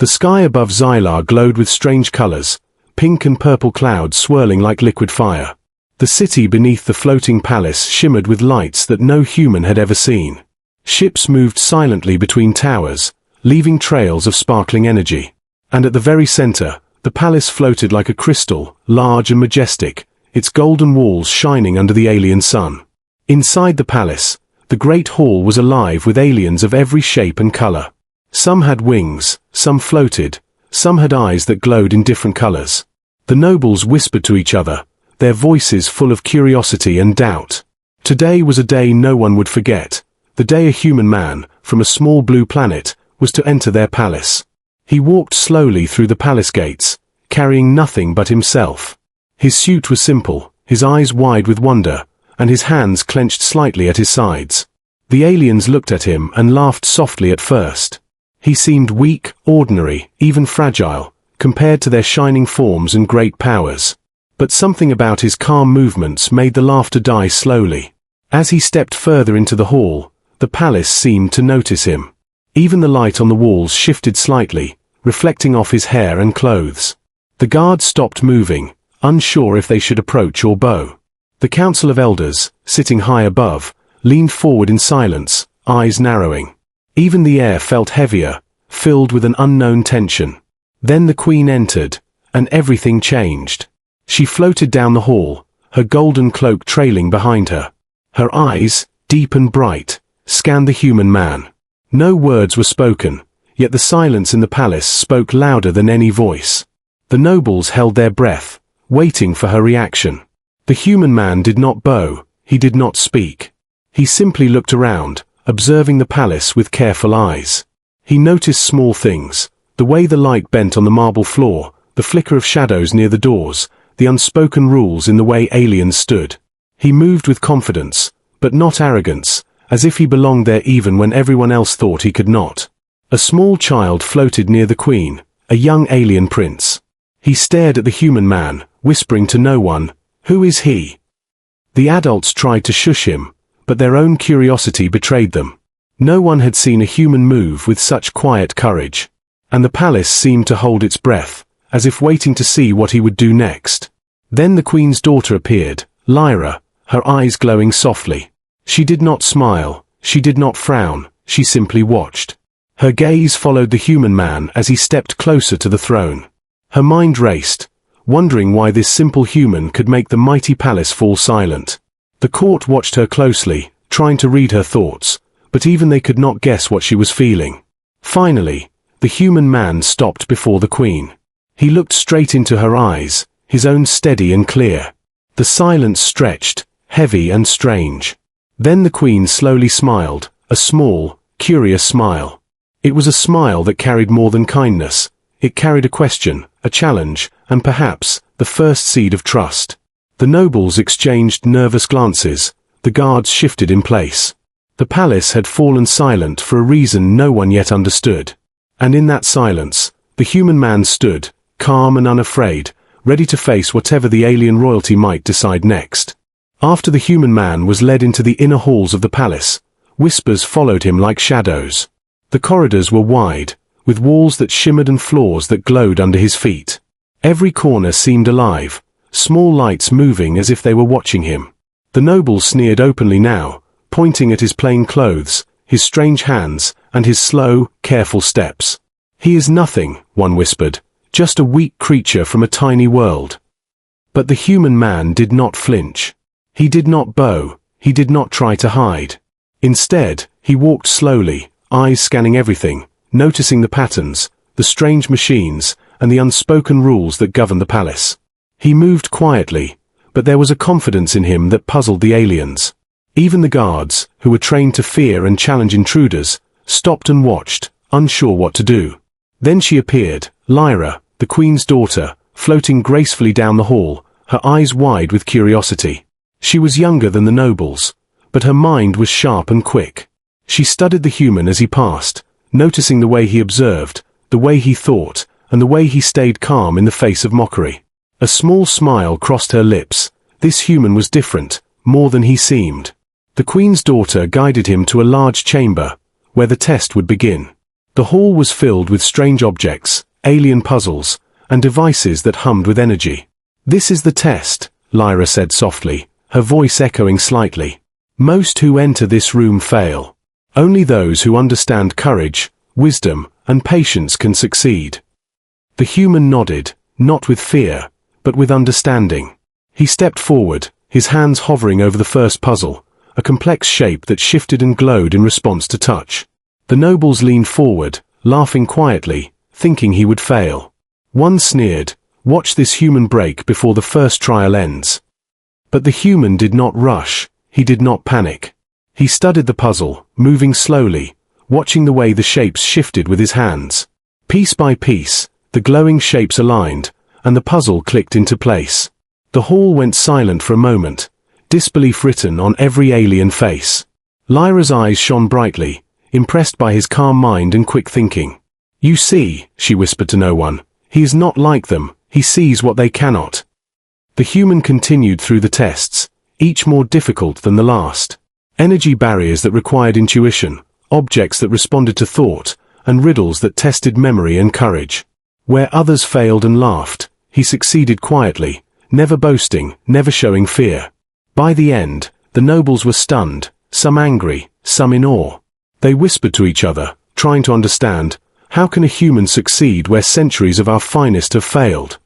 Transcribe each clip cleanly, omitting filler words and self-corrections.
The sky above Xylar glowed with strange colors, pink and purple clouds swirling like liquid fire. The city beneath the floating palace shimmered with lights that no human had ever seen. Ships moved silently between towers, leaving trails of sparkling energy. And at the very center, the palace floated like a crystal, large and majestic, its golden walls shining under the alien sun. Inside the palace, the great hall was alive with aliens of every shape and color. Some had wings, some floated, some had eyes that glowed in different colors. The nobles whispered to each other, their voices full of curiosity and doubt. Today was a day no one would forget, the day a human man, from a small blue planet, was to enter their palace. He walked slowly through the palace gates, carrying nothing but himself. His suit was simple, his eyes wide with wonder, and his hands clenched slightly at his sides. The aliens looked at him and laughed softly at first. He seemed weak, ordinary, even fragile, compared to their shining forms and great powers. But something about his calm movements made the laughter die slowly. As he stepped further into the hall, the palace seemed to notice him. Even the light on the walls shifted slightly, reflecting off his hair and clothes. The guards stopped moving, unsure if they should approach or bow. The Council of Elders, sitting high above, leaned forward in silence, eyes narrowing. Even the air felt heavier, filled with an unknown tension. Then the Queen entered, and everything changed. She floated down the hall, her golden cloak trailing behind her. Her eyes, deep and bright, scanned the human man. No words were spoken, yet the silence in the palace spoke louder than any voice. The nobles held their breath, waiting for her reaction. The human man did not bow, he did not speak. He simply looked around, observing the palace with careful eyes. He noticed small things, the way the light bent on the marble floor, the flicker of shadows near the doors, the unspoken rules in the way aliens stood. He moved with confidence, but not arrogance, as if he belonged there even when everyone else thought he could not. A small child floated near the Queen, a young alien prince. He stared at the human man, whispering to no one, "Who is he?" The adults tried to shush him, but their own curiosity betrayed them. No one had seen a human move with such quiet courage. And the palace seemed to hold its breath, as if waiting to see what he would do next. Then the Queen's daughter appeared, Lyra, her eyes glowing softly. She did not smile, she did not frown, she simply watched. Her gaze followed the human man as he stepped closer to the throne. Her mind raced, wondering why this simple human could make the mighty palace fall silent. The court watched her closely, trying to read her thoughts, but even they could not guess what she was feeling. Finally, the human man stopped before the Queen. He looked straight into her eyes, his own steady and clear. The silence stretched, heavy and strange. Then the Queen slowly smiled, a small, curious smile. It was a smile that carried more than kindness. It carried a question, a challenge, and perhaps, the first seed of trust. The nobles exchanged nervous glances, the guards shifted in place. The palace had fallen silent for a reason no one yet understood. And in that silence, the human man stood, calm and unafraid, ready to face whatever the alien royalty might decide next. After the human man was led into the inner halls of the palace, whispers followed him like shadows. The corridors were wide, with walls that shimmered and floors that glowed under his feet. Every corner seemed alive, small lights moving as if they were watching him. The nobles sneered openly now, pointing at his plain clothes, his strange hands, and his slow, careful steps. "He is nothing," one whispered, "just a weak creature from a tiny world." But the human man did not flinch. He did not bow, he did not try to hide. Instead, he walked slowly, eyes scanning everything, noticing the patterns, the strange machines, and the unspoken rules that governed the palace. He moved quietly, but there was a confidence in him that puzzled the aliens. Even the guards, who were trained to fear and challenge intruders, stopped and watched, unsure what to do. Then she appeared, Lyra, the Queen's daughter, floating gracefully down the hall, her eyes wide with curiosity. She was younger than the nobles, but her mind was sharp and quick. She studied the human as he passed, noticing the way he observed, the way he thought, and the way he stayed calm in the face of mockery. A small smile crossed her lips. This human was different, more than he seemed. The Queen's daughter guided him to a large chamber, where the test would begin. The hall was filled with strange objects, alien puzzles, and devices that hummed with energy. "This is the test," Lyra said softly, her voice echoing slightly. "Most who enter this room fail. Only those who understand courage, wisdom, and patience can succeed." The human nodded, not with fear, but with understanding. He stepped forward, his hands hovering over the first puzzle, a complex shape that shifted and glowed in response to touch. The nobles leaned forward, laughing quietly, thinking he would fail. One sneered, "Watch this human break before the first trial ends." But the human did not rush, he did not panic. He studied the puzzle, moving slowly, watching the way the shapes shifted with his hands. Piece by piece, the glowing shapes aligned, and the puzzle clicked into place. The hall went silent for a moment, disbelief written on every alien face. Lyra's eyes shone brightly, impressed by his calm mind and quick thinking. "You see," she whispered to no one, "he is not like them, he sees what they cannot." The human continued through the tests, each more difficult than the last. Energy barriers that required intuition, objects that responded to thought, and riddles that tested memory and courage. Where others failed and laughed, he succeeded quietly, never boasting, never showing fear. By the end, the nobles were stunned, some angry, some in awe. They whispered to each other, trying to understand, how can a human succeed where centuries of our finest have failed?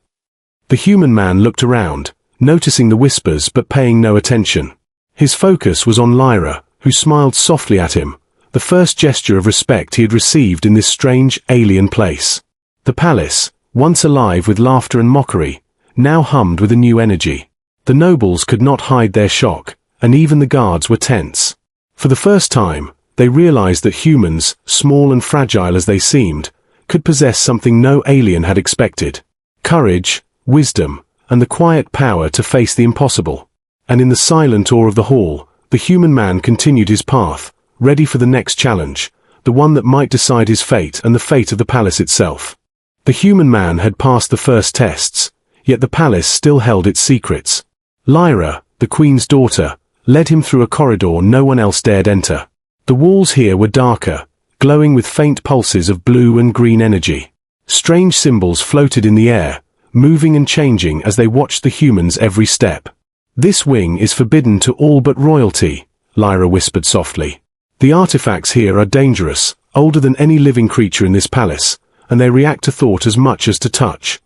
The human man looked around, noticing the whispers but paying no attention. His focus was on Lyra, who smiled softly at him, the first gesture of respect he had received in this strange, alien place. The palace, once alive with laughter and mockery, now hummed with a new energy. The nobles could not hide their shock, and even the guards were tense. For the first time, they realized that humans, small and fragile as they seemed, could possess something no alien had expected: courage, wisdom, and the quiet power to face the impossible. And in the silent awe of the hall, the human man continued his path, ready for the next challenge, the one that might decide his fate and the fate of the palace itself. The human man had passed the first tests, yet the palace still held its secrets. Lyra, the queen's daughter, led him through a corridor no one else dared enter. The walls here were darker, glowing with faint pulses of blue and green energy. Strange symbols floated in the air, moving and changing as they watched the humans' every step. "This wing is forbidden to all but royalty," Lyra whispered softly. "The artifacts here are dangerous, older than any living creature in this palace, and they react to thought as much as to touch."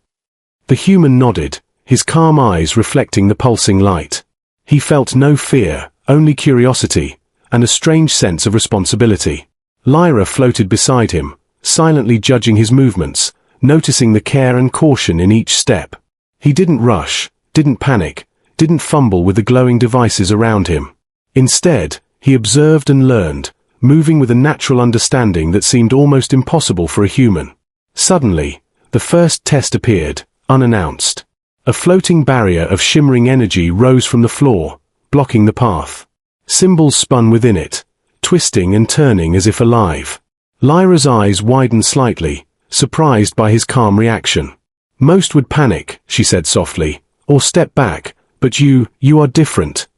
The human nodded, his calm eyes reflecting the pulsing light. He felt no fear, only curiosity, and a strange sense of responsibility. Lyra floated beside him, silently judging his movements, noticing the care and caution in each step. He didn't rush, didn't panic, didn't fumble with the glowing devices around him. Instead, he observed and learned, moving with a natural understanding that seemed almost impossible for a human. Suddenly, the first test appeared, unannounced. A floating barrier of shimmering energy rose from the floor, blocking the path. Symbols spun within it, twisting and turning as if alive. Lyra's eyes widened slightly, surprised by his calm reaction. "Most would panic," she said softly, "or step back, but you are different."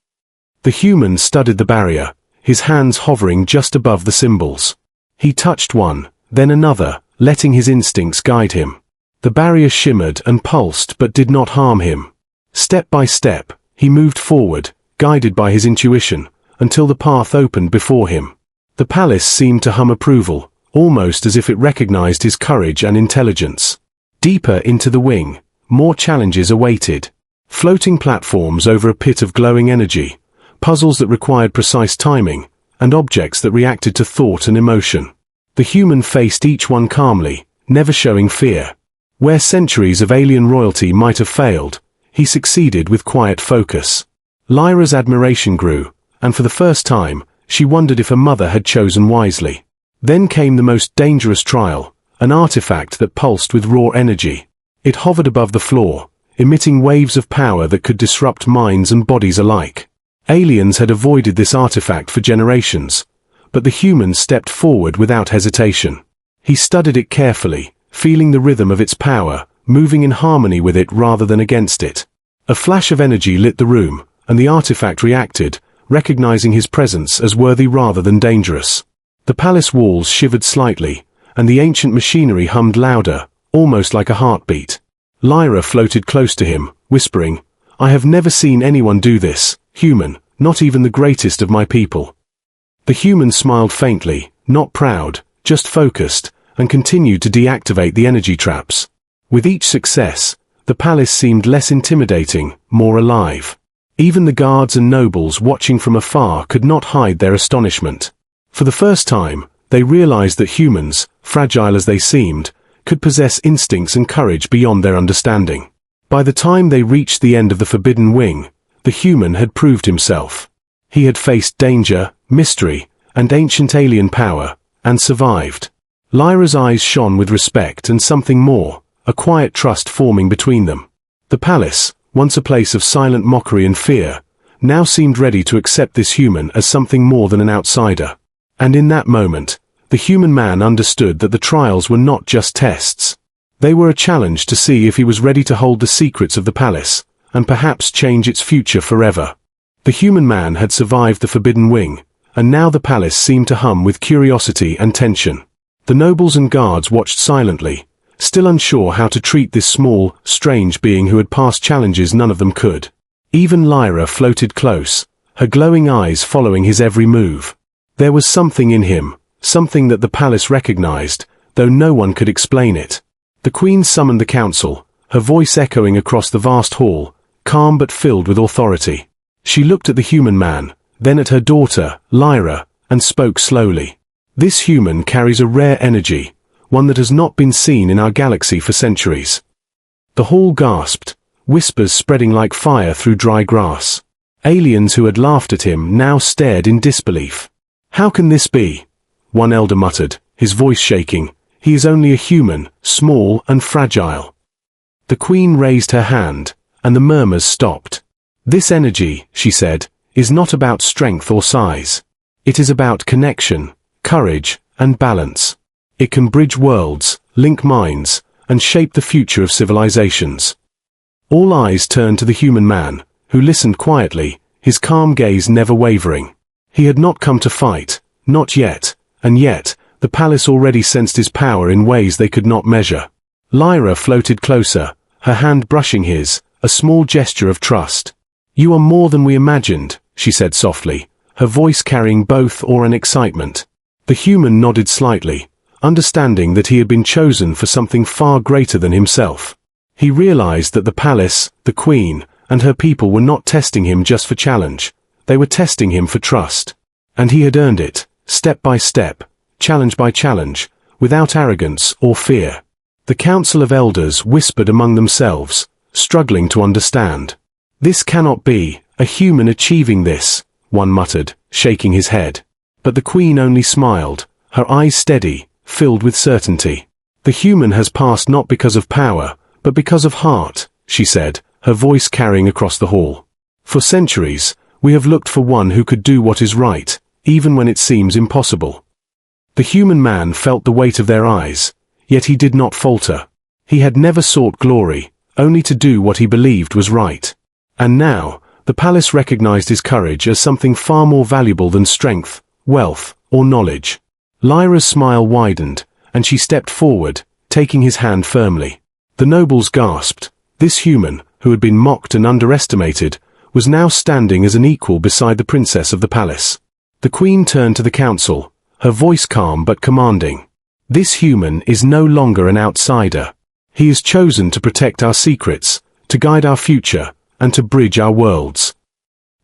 The human studied the barrier, his hands hovering just above the symbols. He touched one, then another, letting his instincts guide him. The barrier shimmered and pulsed but did not harm him. Step by step, he moved forward, guided by his intuition, until the path opened before him. The palace seemed to hum approval, almost as if it recognized his courage and intelligence. Deeper into the wing, more challenges awaited. Floating platforms over a pit of glowing energy, puzzles that required precise timing, and objects that reacted to thought and emotion. The human faced each one calmly, never showing fear. Where centuries of alien royalty might have failed, he succeeded with quiet focus. Lyra's admiration grew, and for the first time, she wondered if her mother had chosen wisely. Then came the most dangerous trial, an artifact that pulsed with raw energy. It hovered above the floor, emitting waves of power that could disrupt minds and bodies alike. Aliens had avoided this artifact for generations, but the human stepped forward without hesitation. He studied it carefully, feeling the rhythm of its power, moving in harmony with it rather than against it. A flash of energy lit the room, and the artifact reacted, recognizing his presence as worthy rather than dangerous. The palace walls shivered slightly, and the ancient machinery hummed louder, almost like a heartbeat. Lyra floated close to him, whispering, "I have never seen anyone do this, human, not even the greatest of my people." The human smiled faintly, not proud, just focused, and continued to deactivate the energy traps. With each success, the palace seemed less intimidating, more alive. Even the guards and nobles watching from afar could not hide their astonishment. For the first time, they realized that humans, fragile as they seemed, could possess instincts and courage beyond their understanding. By the time they reached the end of the forbidden wing, the human had proved himself. He had faced danger, mystery, and ancient alien power, and survived. Lyra's eyes shone with respect and something more, a quiet trust forming between them. The palace, once a place of silent mockery and fear, now seemed ready to accept this human as something more than an outsider. And in that moment, the human man understood that the trials were not just tests. They were a challenge to see if he was ready to hold the secrets of the palace, and perhaps change its future forever. The human man had survived the forbidden wing, and now the palace seemed to hum with curiosity and tension. The nobles and guards watched silently, still unsure how to treat this small, strange being who had passed challenges none of them could. Even Lyra floated close, her glowing eyes following his every move. There was something in him, something that the palace recognized, though no one could explain it. The queen summoned the council, her voice echoing across the vast hall, calm but filled with authority. She looked at the human man, then at her daughter, Lyra, and spoke slowly. "This human carries a rare energy, one that has not been seen in our galaxy for centuries." The hall gasped, whispers spreading like fire through dry grass. Aliens who had laughed at him now stared in disbelief. "How can this be?" one elder muttered, his voice shaking. "He is only a human, small and fragile." The queen raised her hand, and the murmurs stopped. "This energy," she said, "is not about strength or size. It is about connection, courage, and balance. It can bridge worlds, link minds, and shape the future of civilizations." All eyes turned to the human man, who listened quietly, his calm gaze never wavering. He had not come to fight, not yet, and yet, the palace already sensed his power in ways they could not measure. Lyra floated closer, her hand brushing his, a small gesture of trust. "You are more than we imagined," she said softly, her voice carrying both awe and excitement. The human nodded slightly, understanding that he had been chosen for something far greater than himself. He realized that the palace, the queen, and her people were not testing him just for challenge. They were testing him for trust. And he had earned it, step by step, challenge by challenge, without arrogance or fear. The council of elders whispered among themselves, struggling to understand. "This cannot be, a human achieving this," one muttered, shaking his head. But the queen only smiled, her eyes steady, filled with certainty. "The human has passed not because of power, but because of heart," she said, her voice carrying across the hall. "For centuries, we have looked for one who could do what is right, even when it seems impossible." The human man felt the weight of their eyes, yet he did not falter. He had never sought glory, only to do what he believed was right. And now, the palace recognized his courage as something far more valuable than strength, wealth, or knowledge. Lyra's smile widened, and she stepped forward, taking his hand firmly. The nobles gasped. This human, who had been mocked and underestimated, was now standing as an equal beside the princess of the palace. The queen turned to the council, her voice calm but commanding. "This human is no longer an outsider. He is chosen to protect our secrets, to guide our future, and to bridge our worlds."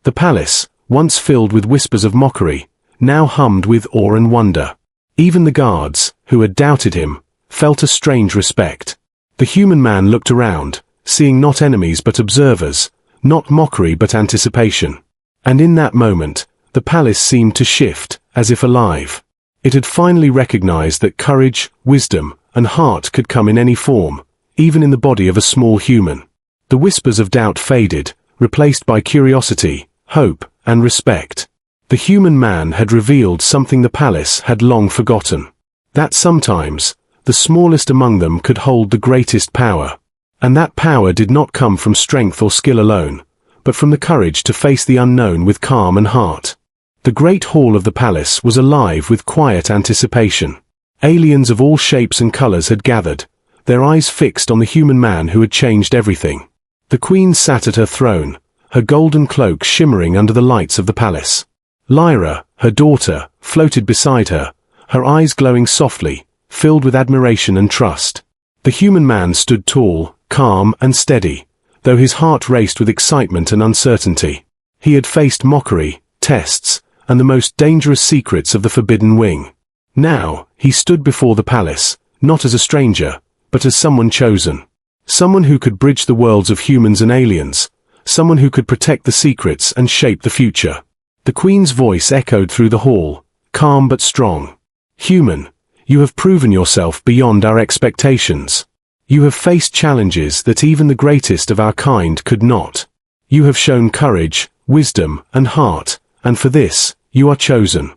The palace, once filled with whispers of mockery, now hummed with awe and wonder. Even the guards, who had doubted him, felt a strange respect. The human man looked around, seeing not enemies but observers, not mockery but anticipation. And in that moment, the palace seemed to shift, as if alive. It had finally recognized that courage, wisdom, and heart could come in any form, even in the body of a small human. The whispers of doubt faded, replaced by curiosity, hope, and respect. The human man had revealed something the palace had long forgotten. That sometimes, the smallest among them could hold the greatest power. And that power did not come from strength or skill alone, but from the courage to face the unknown with calm and heart. The great hall of the palace was alive with quiet anticipation. Aliens of all shapes and colors had gathered, their eyes fixed on the human man who had changed everything. The queen sat at her throne, her golden cloak shimmering under the lights of the palace. Lyra, her daughter, floated beside her, her eyes glowing softly, filled with admiration and trust. The human man stood tall, calm and steady, though his heart raced with excitement and uncertainty. He had faced mockery, tests, and the most dangerous secrets of the Forbidden Wing. Now, he stood before the palace, not as a stranger, but as someone chosen. Someone who could bridge the worlds of humans and aliens, someone who could protect the secrets and shape the future. The queen's voice echoed through the hall, calm but strong. Human, you have proven yourself beyond our expectations. You have faced challenges that even the greatest of our kind could not. You have shown courage, wisdom, and heart, and for this, you are chosen.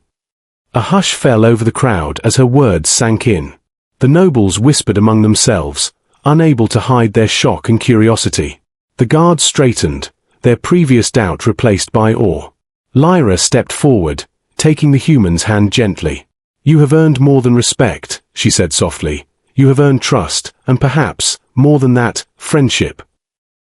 A hush fell over the crowd as her words sank in. The nobles whispered among themselves, unable to hide their shock and curiosity. The guards straightened, their previous doubt replaced by awe. Lyra stepped forward, taking the human's hand gently. You have earned more than respect, she said softly. You have earned trust, and perhaps, more than that, friendship.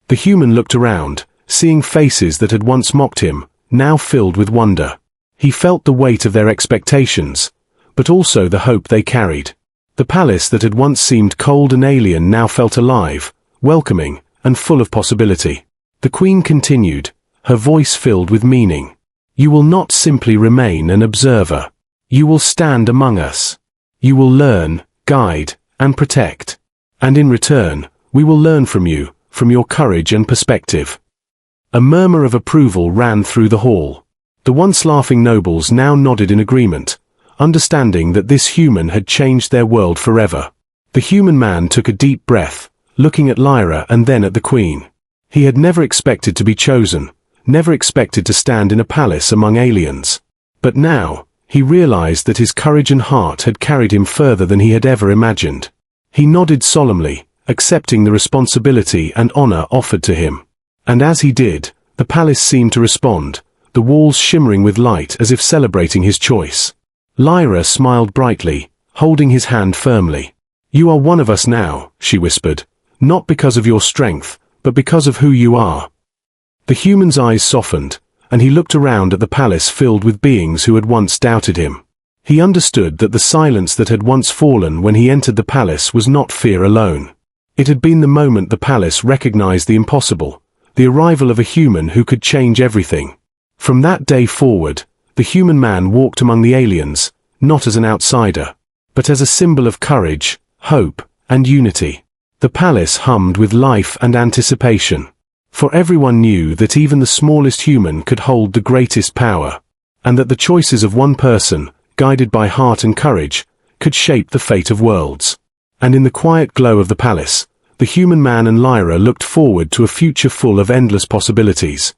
The human looked around, seeing faces that had once mocked him, now filled with wonder. He felt the weight of their expectations, but also the hope they carried. The palace that had once seemed cold and alien now felt alive, welcoming, and full of possibility. The queen continued, her voice filled with meaning. You will not simply remain an observer. You will stand among us. You will learn, guide, and protect. And in return, we will learn from you, from your courage and perspective. A murmur of approval ran through the hall. The once laughing nobles now nodded in agreement, understanding that this human had changed their world forever. The human man took a deep breath, looking at Lyra and then at the queen. He had never expected to be chosen, never expected to stand in a palace among aliens. But now, he realized that his courage and heart had carried him further than he had ever imagined. He nodded solemnly, accepting the responsibility and honor offered to him. And as he did, the palace seemed to respond, the walls shimmering with light as if celebrating his choice. Lyra smiled brightly, holding his hand firmly. You are one of us now, she whispered, not because of your strength, but because of who you are. The human's eyes softened, and he looked around at the palace filled with beings who had once doubted him. He understood that the silence that had once fallen when he entered the palace was not fear alone. It had been the moment the palace recognized the impossible, the arrival of a human who could change everything. From that day forward, the human man walked among the aliens, not as an outsider, but as a symbol of courage, hope, and unity. The palace hummed with life and anticipation. For everyone knew that even the smallest human could hold the greatest power, and that the choices of one person, guided by heart and courage, could shape the fate of worlds. And in the quiet glow of the palace, the human man and Lyra looked forward to a future full of endless possibilities.